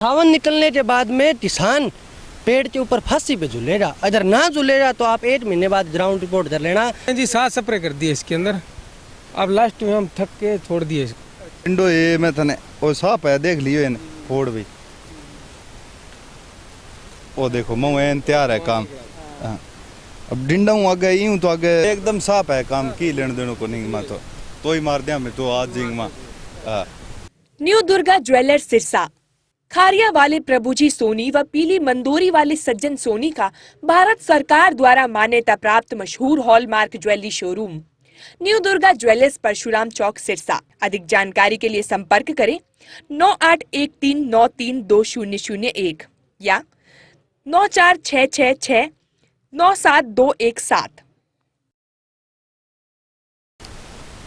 सावन निकलने के बाद में किसान पेड़ के ऊपर फांसी पे झूलेगा। अगर ना झूलेगा तो आप 1 महीने बाद ग्राउंड रिपोर्ट कर लेना। जी साफ स्प्रे कर दिए इसके अंदर, अब लास्ट में हम थक के छोड़ दिए इसको। इंडो ये मैं थने वो साफ है, देख लियो इन फोड़ भी, वो देखो मैं तैयार है काम। हाँ। अब डिंडा हूँ आगे यूं तो आगे एकदम साफ है काम की लेने देने को नहीं मैं तो ही मार दिया मैं तो आज जिंग मां। न्यू दुर्गा ज्वेलर्स सिरसा, खारिया वाले प्रभुजी सोनी व पीली मंदोरी वाले सज्जन सोनी का भारत सरकार द्वारा मान्यता प्राप्त मशहूर hallmark jewellery showroom new Durga jewellers Parshuram Chowk Sirsa. अधिक जानकारी के लिए संपर्क करें 9813932001 या 9466697217।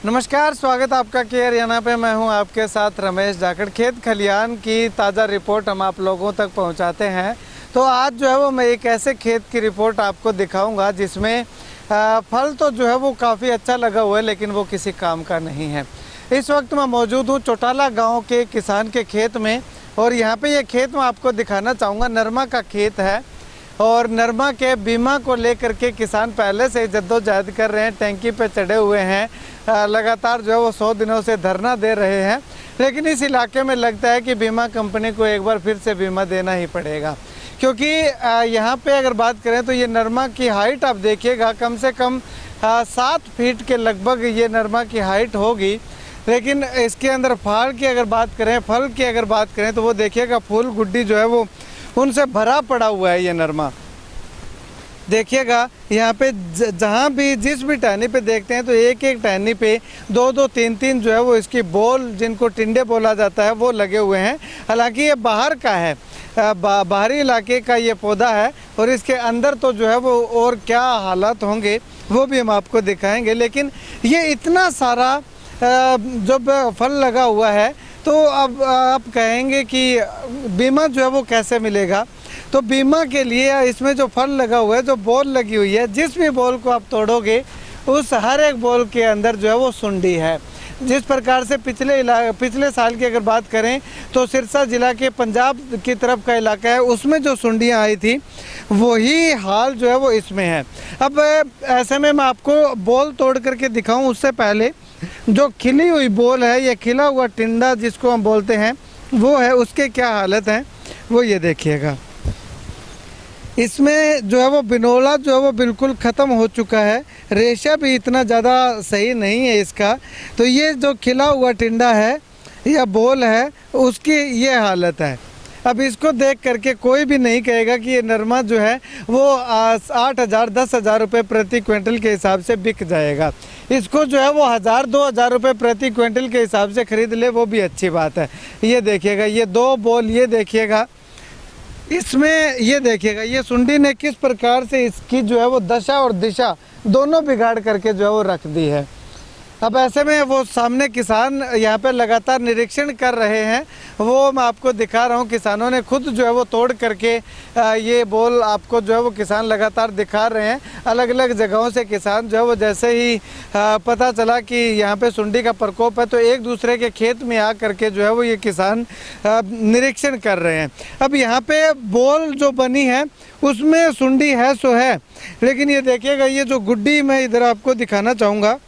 नमस्कार, स्वागत आपका केयर हरियाणा पे। मैं हूं आपके साथ रमेश जाखड़। खेत खलियान की ताज़ा रिपोर्ट हम आप लोगों तक पहुंचाते हैं। तो आज जो है वो मैं एक ऐसे खेत की रिपोर्ट आपको दिखाऊंगा जिसमें फल तो जो है वो काफ़ी अच्छा लगा हुआ है, लेकिन वो किसी काम का नहीं है। इस वक्त मैं मौजूद हूँ चौटाला गाँव के किसान के खेत में, और यहाँ पे ये खेत मैं आपको दिखाना चाहूँगा। नरमा का खेत है और नरमा के बीमा को लेकर के किसान पहले से जद्दोजहद कर रहे हैं, टैंकी पे चढ़े हुए हैं। लगातार जो है वो 100 दिनों से धरना दे रहे हैं, लेकिन इस इलाके में लगता है कि बीमा कंपनी को एक बार फिर से बीमा देना ही पड़ेगा, क्योंकि यहाँ पे अगर बात करें तो ये नरमा की हाइट आप देखिएगा, कम से कम 7 फीट के लगभग ये नरमा की हाइट होगी। लेकिन इसके अंदर फाड़ की अगर बात करें, फल की अगर बात करें तो वो देखिएगा फूल गुड्डी जो है वो उनसे भरा पड़ा हुआ है ये नरमा। देखिएगा यहाँ पे जहाँ भी जिस भी टहनी पे देखते हैं तो एक एक टहनी पे 2-2 3-3 जो है वो इसकी बोल, जिनको टिंडे बोला जाता है, वो लगे हुए हैं। हालांकि ये बाहर का है, बाहरी इलाके का ये पौधा है, और इसके अंदर तो जो है वो और क्या हालात होंगे वो भी हम आपको दिखाएंगे। लेकिन ये इतना सारा जब फल लगा हुआ है तो अब आप कहेंगे कि बीमा जो है वो कैसे मिलेगा। तो बीमा के लिए इसमें जो फल लगा हुआ है, जो बॉल लगी हुई है, जिस भी बॉल को आप तोड़ोगे उस हर एक बॉल के अंदर जो है वो सुंडी है। जिस प्रकार से पिछले साल की अगर बात करें तो सिरसा जिला के पंजाब की तरफ का इलाका है, उसमें जो सुंडियाँ आई थी वही हाल जो है वो इसमें है। अब ऐसे में मैं आपको बॉल तोड़ करके दिखाऊं उससे पहले जो खिली हुई बॉल है, ये खिला हुआ टिंडा जिसको हम बोलते हैं, वो है, उसके क्या हालत हैं वो ये देखिएगा। इसमें जो है वो बिनोला जो है वो बिल्कुल ख़त्म हो चुका है, रेशा भी इतना ज़्यादा सही नहीं है इसका। तो ये जो खिला हुआ टिंडा है या बॉल है, उसकी ये हालत है। अब इसको देख करके कोई भी नहीं कहेगा कि ये नरमा जो है वो 8,000 10,000 रुपये प्रति क्विंटल के हिसाब से बिक जाएगा। इसको जो है वो 1,000-2,000 रुपये प्रति क्विंटल के हिसाब से ख़रीद ले, वो भी अच्छी बात है। ये देखिएगा, ये 2 बॉल, ये देखिएगा इसमें, ये देखिएगा ये सुंडी ने किस प्रकार से इसकी जो है वो दशा और दिशा दोनों बिगाड़ करके जो है वो रख दी है। अब ऐसे में वो सामने किसान यहाँ पे लगातार निरीक्षण कर रहे हैं, वो मैं आपको दिखा रहा हूँ। किसानों ने खुद जो है वो तोड़ करके ये बॉल आपको जो है वो किसान लगातार दिखा रहे हैं। अलग अलग जगहों से किसान जो है वो जैसे ही पता चला कि यहाँ पे सुंडी का प्रकोप है तो एक दूसरे के खेत में आ करके जो है वो ये किसान निरीक्षण कर रहे हैं। अब यहाँ पे बॉल जो बनी है उसमें सुंडी है सो है, लेकिन ये देखिएगा ये जो गुड्डी मैं इधर आपको दिखाना चाहूँगा,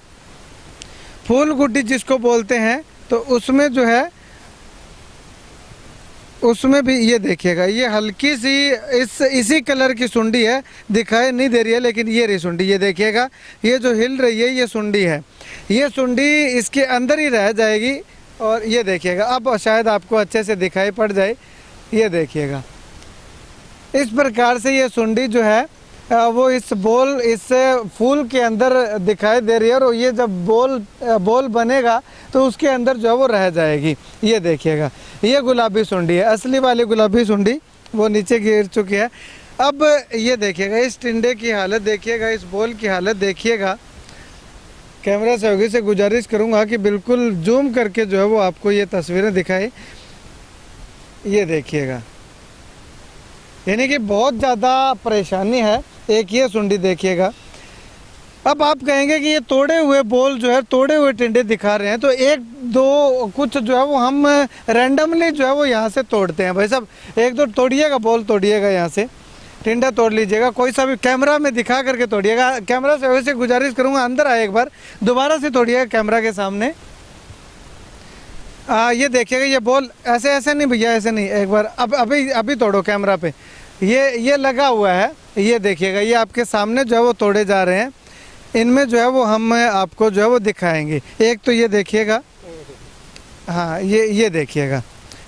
फूल गुड्डी जिसको बोलते हैं, तो उसमें जो है उसमें भी ये देखिएगा ये हल्की सी इसी कलर की सुंडी है, दिखाई नहीं दे रही है, लेकिन ये रही सुंडी। ये देखिएगा ये जो हिल रही है ये सुंडी है, ये सुंडी इसके अंदर ही रह जाएगी। और ये देखिएगा, अब शायद आपको अच्छे से दिखाई पड़ जाए, ये देखिएगा इस प्रकार से ये सुंडी जो है वो इस फूल के अंदर दिखाई दे रही है, और ये जब बॉल बनेगा तो उसके अंदर जो है वो रह जाएगी। ये देखिएगा ये गुलाबी सुंडी है, असली वाली गुलाबी सुंडी, वो नीचे गिर चुकी है। अब ये देखिएगा इस टिंडे की हालत देखिएगा, इस बॉल की हालत देखिएगा। कैमरा सहयोगी से गुजारिश करूँगा कि बिल्कुल जूम करके जो है वो आपको ये तस्वीरें दिखाई। ये देखिएगा, यानी कि बहुत ज़्यादा परेशानी है। एक ये सुंडी देखिएगा। अब आप कहेंगे कि ये तोड़े हुए बॉल जो है, तोड़े हुए टिंडे दिखा रहे हैं, तो एक दो कुछ जो है वो हम रैंडमली जो है वो यहाँ से तोड़ते हैं। भाई साहब एक दो तोड़िएगा, बॉल तोड़िएगा, यहाँ से टिंडा तोड़ लीजिएगा, कोई सा भी कैमरा में दिखा करके तोड़िएगा। कैमरा से वैसे गुजारिश करूँगा अंदर आए एक बार, दोबारा से तोड़िएगा कैमरा के सामने। ये देखिएगा ये बॉल ऐसे ऐसे नहीं भैया, ऐसे नहीं, एक बार अभी तोड़ो कैमरा पे। ये लगा हुआ है, ये देखिएगा, ये आपके सामने जो है वो तोड़े जा रहे हैं। इनमें जो है वो हम आपको जो है वो दिखाएंगे। एक तो ये देखिएगा, हाँ ये देखिएगा,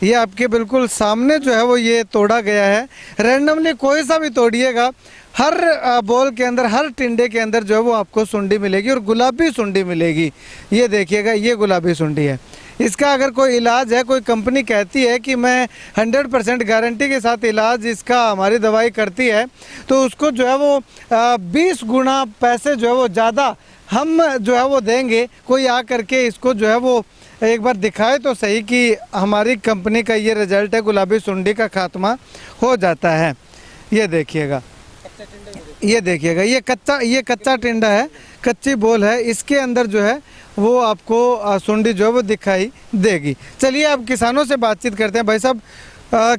ये आपके बिल्कुल सामने जो है वो ये तोड़ा गया है। रैंडमली कोई सा भी तोड़िएगा, हर बॉल के अंदर, हर टिंडे के अंदर जो है वो आपको सुंडी मिलेगी और गुलाबी सुंडी मिलेगी। ये देखिएगा, ये गुलाबी सुंडी है। इसका अगर कोई इलाज है, कोई कंपनी कहती है कि मैं 100% गारंटी के साथ इलाज इसका हमारी दवाई करती है, तो उसको जो है वो 20 गुना पैसे जो है वो ज़्यादा हम जो है वो देंगे। कोई आ करके इसको जो है वो एक बार दिखाए तो सही कि हमारी कंपनी का ये रिजल्ट है, गुलाबी सुंडी का खात्मा हो जाता है। ये देखिएगा, ये देखिएगा, ये कच्चा टिंडा है, कच्ची बॉल है, इसके अंदर जो है वो आपको सुंडी जो है वो दिखाई देगी। चलिए अब किसानों से बातचीत करते हैं। भाई साहब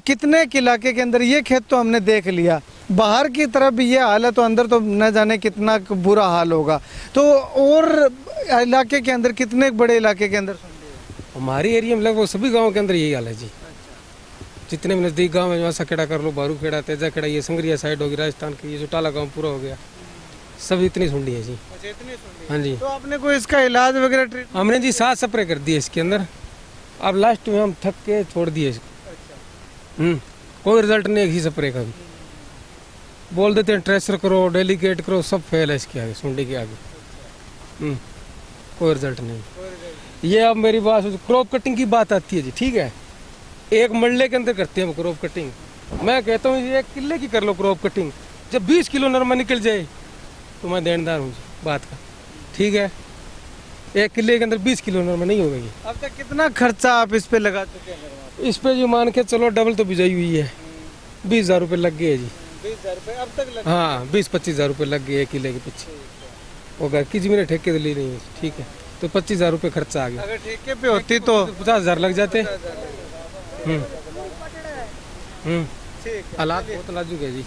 कितने के इलाके के अंदर, ये खेत तो हमने देख लिया, बाहर की तरफ भी ये हाल है तो अंदर तो न जाने कितना बुरा हाल होगा। तो और इलाके के अंदर, कितने बड़े इलाके के अंदर सुंडी है? हमारी एरिया में लगभग सभी गाँव के अंदर यही हाल है जी। जितने भी नज़दीक गाँव है, वहाँ खेड़ा कर लो, बारू खेड़ा, तेजा खेड़ा, ये संगरिया साइड होगी राजस्थान की, ये जो टाला गाँव पूरा हो गया, सब इतनी सुंडी है जी। हाँ जी। तो आपने कोई इसका इलाज वगैरह ट्रीट? हमने जी 7 स्प्रे कर दिए इसके अंदर, अब लास्ट में हम थक के छोड़ दिए इसको। कोई रिजल्ट नहीं है किसी स्प्रे का भी। बोल देते हैं ट्रेसर करो, डेलीकेट करो, सब फेल है इसके आगे, सुंडी के आगे। कोई रिजल्ट नहीं। ये अब मेरी बात, क्रॉप कटिंग की बात आती है जी, ठीक है, एक मरले के अंदर करते हैं क्रॉप कटिंग। मैं कहता हूँ ये 1 किले की कर लो क्रॉप कटिंग, जब 20 किलो नरमा निकल जाए तो मैं देनदार हूँ बात का, ठीक है। 1 किले के अंदर 20 किलो नरमा नहीं होगी। अब तक कितना खर्चा आप इस पे लगा चुके हैं? इस पे जो मान के चलो डबल तो बिजाई हुई है, 20,000 रुपये लग गए जी। 20,000 रुपये अब तक लगे? हाँ 20-25,000 रुपये लग गए 1 किले के पीछे। वो घर की जमीन ठेके तो ली नहीं है, ठीक है, तो 25,000 रुपये खर्चा आ गया। अगर ठेके पे होती तो 50,000 लग जाते। हालात बहुत नाजुक है जी।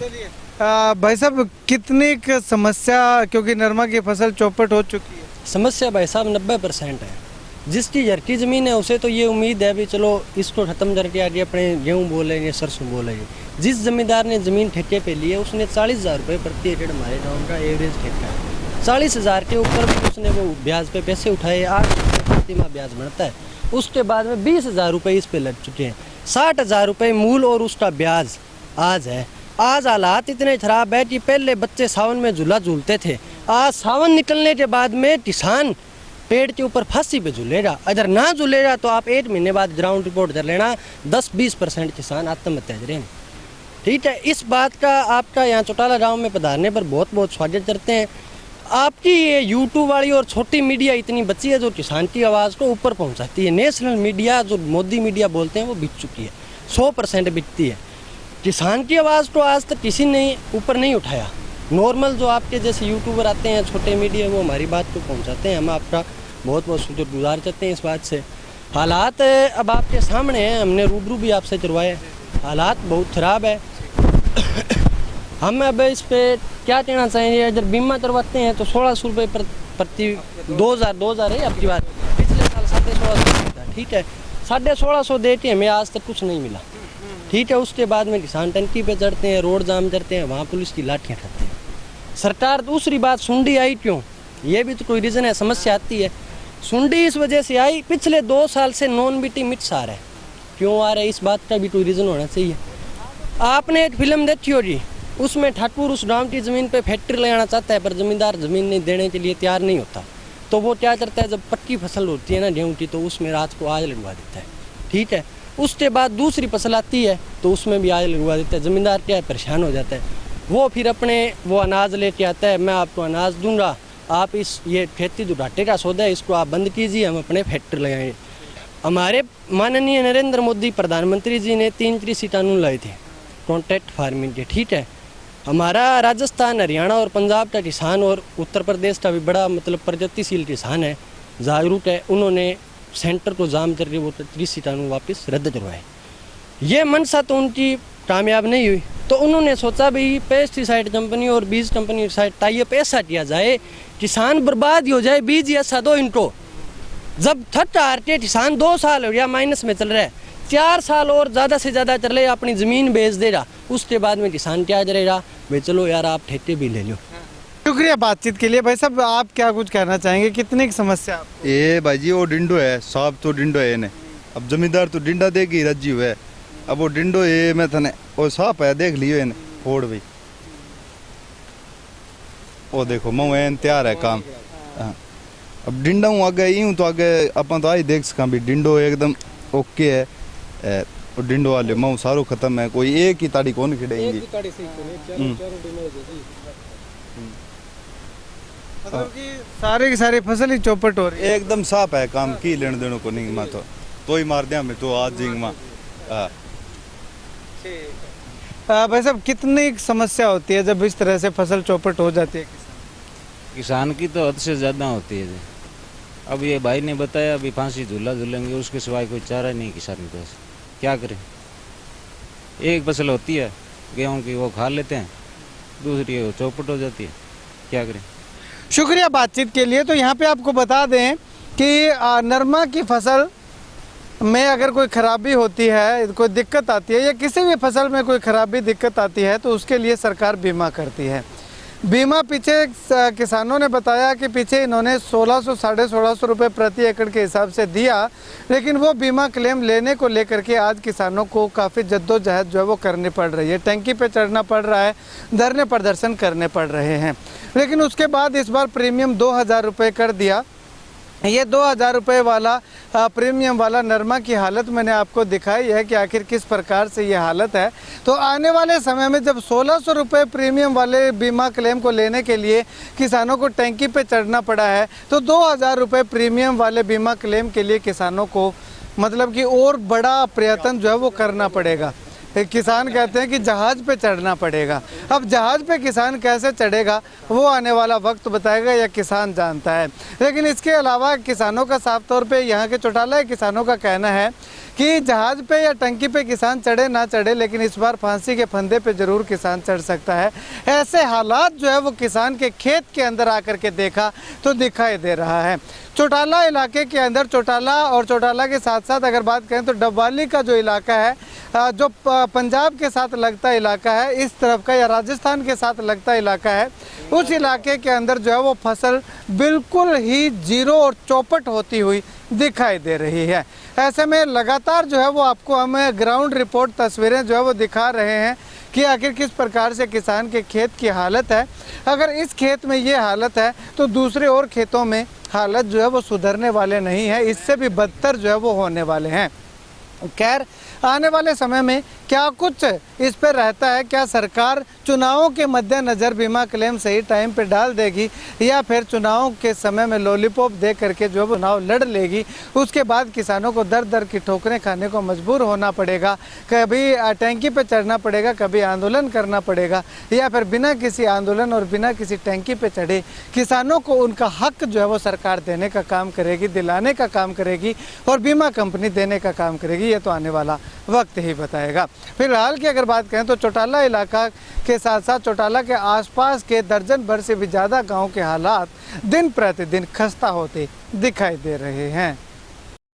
भाई साहब कितनी समस्या, क्योंकि नरमा की फसल चौपट हो चुकी है? समस्या भाई साहब 90% है। जिसकी झरकी ज़मीन है उसे तो ये उम्मीद है भी चलो इसको ख़त्म करके आगे अपने गेहूँ बोले या सरसों बोले। जिस ज़मींदार ने ज़मीन ठेके पे ली है उसने 40,000 रुपये प्रति एकड़ हमारे गाँव का एवरेज ठेका है। 40,000 के ऊपर भी उसने वो ब्याज पे पैसे उठाए, 8 प्रति माह ब्याज बढ़ता है। उसके बाद में 20,000 रुपये इस पे लग चुके हैं। 60,000 रुपये मूल और उसका ब्याज आज है। आज हालात इतने खराब है कि पहले बच्चे सावन में झूला झूलते थे, आज सावन निकलने के बाद में किसान पेड़ के ऊपर फांसी पे झूलेगा। अगर ना झूलेगा तो आप 1 महीने बाद ग्राउंड रिपोर्ट कर लेना, 10-20% किसान आत्महत्या करेंगे, ठीक है। इस बात का आपका यहाँ चौटाला गांव में पधारने पर बहुत बहुत स्वागत करते हैं। आपकी ये यूट्यूब वाली और छोटी मीडिया इतनी बची है जो किसान की आवाज़ को ऊपर पहुँचाती है। नेशनल मीडिया जो मोदी मीडिया बोलते हैं वो बिक चुकी है, 100% बिकती है। किसान की आवाज़ को आज तक किसी ने ऊपर नहीं उठाया। नॉर्मल जो आपके जैसे यूट्यूबर आते हैं, छोटे मीडिया, वो हमारी बात को पहुंचाते हैं। हम आपका बहुत बहुत शुक्रगुजार करते हैं इस बात से। हालात अब आपके सामने हैं, हमने रूबरू भी आपसे करवाए, हालात बहुत ख़राब है। हम अब इस पर क्या कहना चाहेंगे, अगर बीमा करवाते हैं तो 1,600 रुपये प्रति 2000 है आपकी बात, पिछले साल 1650 था, ठीक है। 1650 दे के हमें आज तक कुछ नहीं मिला, ठीक है। उसके बाद में किसान टंकी पे चढ़ते हैं, रोड जाम करते हैं, वहाँ पुलिस की लाठियाँ खाते हैं। सरकार दूसरी बात, सुंडी आई क्यों, ये भी तो कोई रीज़न है। समस्या आती है सुंडी इस वजह से आई, पिछले 2 साल से नॉन बीटी मिट्स आ रहा है। क्यों आ रहा है, इस बात का भी कोई रीज़न होना चाहिए। आपने एक फिल्म देखी होगी, उसमें ठाकुर उस गाँव की ज़मीन पे फैक्ट्री लगाना चाहता है पर ज़मींदार ज़मीन नहीं देने के लिए तैयार नहीं होता, तो वो क्या करता है, जब पक्की फसल होती है ना गेहूँ की, तो उसमें रात को आग लगवा देता है, ठीक है। उसके बाद दूसरी फसल आती है तो उसमें भी आग लगवा देता है। ज़मींदार क्या है, परेशान हो जाता है। वो फिर अपने वो अनाज लेके आता है, मैं आपको अनाज दूंगा, आप इस ये खेती जो घाटे का सौदा है इसको आप बंद कीजिए, हम अपने फैक्ट्री लगाएंगे। हमारे माननीय नरेंद्र मोदी प्रधानमंत्री जी ने 3 कृषि कानून लाए थे कॉन्ट्रैक्ट फार्मिंग के, ठीक है। हमारा राजस्थान, हरियाणा और पंजाब का किसान और उत्तर प्रदेश का भी बड़ा मतलब प्रगतिशील किसान है, जागरूक है। उन्होंने सेंटर को जाम करके वो 30 सीटानू वापस रद्द करवाए। ये मनसा तो उनकी कामयाब नहीं हुई, तो उन्होंने सोचा भाई पेस्टिसाइड कंपनी और बीज कंपनी के साथ टाइप ऐसा किया जाए किसान बर्बाद हो जाए, बीज ऐसा दो इनको। जब थट हारते किसान 2 साल हो गया माइनस में चल रहा है, 4 साल और ज़्यादा से ज़्यादा चले अपनी ज़मीन बेच देगा, उसके बाद में किसान क्या करेगा भाई चलो यार आप ठेके भी ले लो। शुक्रिया बातचीत के लिए। भाई साहब आप क्या कुछ कहना चाहेंगे, कितनी की समस्या आपको? ये भाई जी वो डिंडो है, साहब तो डिंडो है ने। अब जमींदार तो डिंडा देगी रज्जी हुए, अब वो डिंडो ये मैं थने वो साफ है देख लियो इन्हें फोड़ भाई, वो देखो मैं एन तैयार है काम। हाँ। अब डिंडा हूँ आगे यूँ तो आगे अपन तो आई देख सका भी डिंडो एकदम ओके है। और डिंडो वाले मैं सारो खत्म है, कोई एक ही ताड़ी कौन खिड़ेंगी। मतलब कि सारे की सारी फसल ही चौपट हो रही है। एकदम साफ है काम, की लेने देने को नहीं मैं तो ही मार दिया मैं तो आज जिंग मां। भाई साहब कितनी समस्या होती है जब इस तरह से फसल चौपट हो जाती है? किसान की तो हद से ज़्यादा होती है। अब ये भाई ने बताया अभी फांसी झूला झूलेंगे, उसके सिवाय कोई चारा नहीं किसान के पास, क्या करें। एक फसल होती है गेहूं की, वो खा लेते हैं, दूसरी वो चौपट हो जाती है, क्या करें। शुक्रिया बातचीत के लिए। तो यहाँ पे आपको बता दें कि नरमा की फसल में अगर कोई खराबी होती है, कोई दिक्कत आती है या किसी भी फसल में कोई खराबी दिक्कत आती है तो उसके लिए सरकार बीमा करती है। बीमा पीछे किसानों ने बताया कि पीछे इन्होंने 1600 साढ़े 1600 रुपये प्रति एकड़ के हिसाब से दिया, लेकिन वो बीमा क्लेम लेने को लेकर के आज किसानों को काफ़ी जद्दोजहद जो है वो करनी पड़ रही है। टंकी पे चढ़ना पड़ रहा है, धरने प्रदर्शन करने पड़ रहे हैं। लेकिन उसके बाद इस बार प्रीमियम 2000 रुपये कर दिया। ये 2000 रुपये वाला प्रीमियम वाला नरमा की हालत मैंने आपको दिखाई है कि आखिर किस प्रकार से ये हालत है। तो आने वाले समय में जब 1600 रुपये प्रीमियम वाले बीमा क्लेम को लेने के लिए किसानों को टंकी पे चढ़ना पड़ा है, तो 2000 रुपये प्रीमियम वाले बीमा क्लेम के लिए किसानों को मतलब कि और बड़ा प्रयत्न जो है वो करना पड़ेगा। किसान कहते हैं कि जहाज़ पे चढ़ना पड़ेगा। अब जहाज़ पे किसान कैसे चढ़ेगा वो आने वाला वक्त बताएगा या किसान जानता है। लेकिन इसके अलावा किसानों का साफ तौर पे यहाँ के चौटाला किसानों का कहना है कि जहाज़ पे या टंकी पे किसान चढ़े ना चढ़े, लेकिन इस बार फांसी के फंदे पे ज़रूर किसान चढ़ सकता है। ऐसे हालात जो है वो किसान के खेत के अंदर आकर के देखा तो दिखाई दे रहा है। चौटाला इलाके के अंदर, चौटाला और चौटाला के साथ साथ अगर बात करें तो डबवाली का जो इलाका है, जो पंजाब के साथ लगता इलाका है, इस तरफ का या राजस्थान के साथ लगता इलाका है, उस इलाके के अंदर जो है वो फसल बिल्कुल ही जीरो और चौपट होती हुई दिखाई दे रही है। ऐसे में लगातार जो है वो आपको हमें ग्राउंड रिपोर्ट तस्वीरें जो है वो दिखा रहे हैं कि आखिर किस प्रकार से किसान के खेत की हालत है। अगर इस खेत में ये हालत है तो दूसरे और खेतों में हालत जो है वो सुधरने वाले नहीं है, इससे भी बदतर जो है वो होने वाले हैं। खैर आने वाले समय में क्या कुछ इस पर रहता है, क्या सरकार चुनावों के मद्देनज़र बीमा क्लेम सही टाइम पे डाल देगी या फिर चुनावों के समय में लॉलीपॉप दे करके जो है चुनाव लड़ लेगी, उसके बाद किसानों को दर दर की ठोकरें खाने को मजबूर होना पड़ेगा, कभी टैंकी पे चढ़ना पड़ेगा, कभी आंदोलन करना पड़ेगा, या फिर बिना किसी आंदोलन और बिना किसी टैंकी पे चढ़े किसानों को उनका हक जो है वो सरकार देने का काम करेगी, दिलाने का काम करेगी और बीमा कंपनी देने का काम करेगी। ये तो आने वाला वक्त ही बताएगा। फिलहाल की अगर बात करें तो चौटाला इलाका के साथ साथ चौटाला के आसपास के दर्जन भर से भी ज़्यादा गांव के हालात दिन प्रतिदिन खस्ता होते दिखाई दे रहे हैं।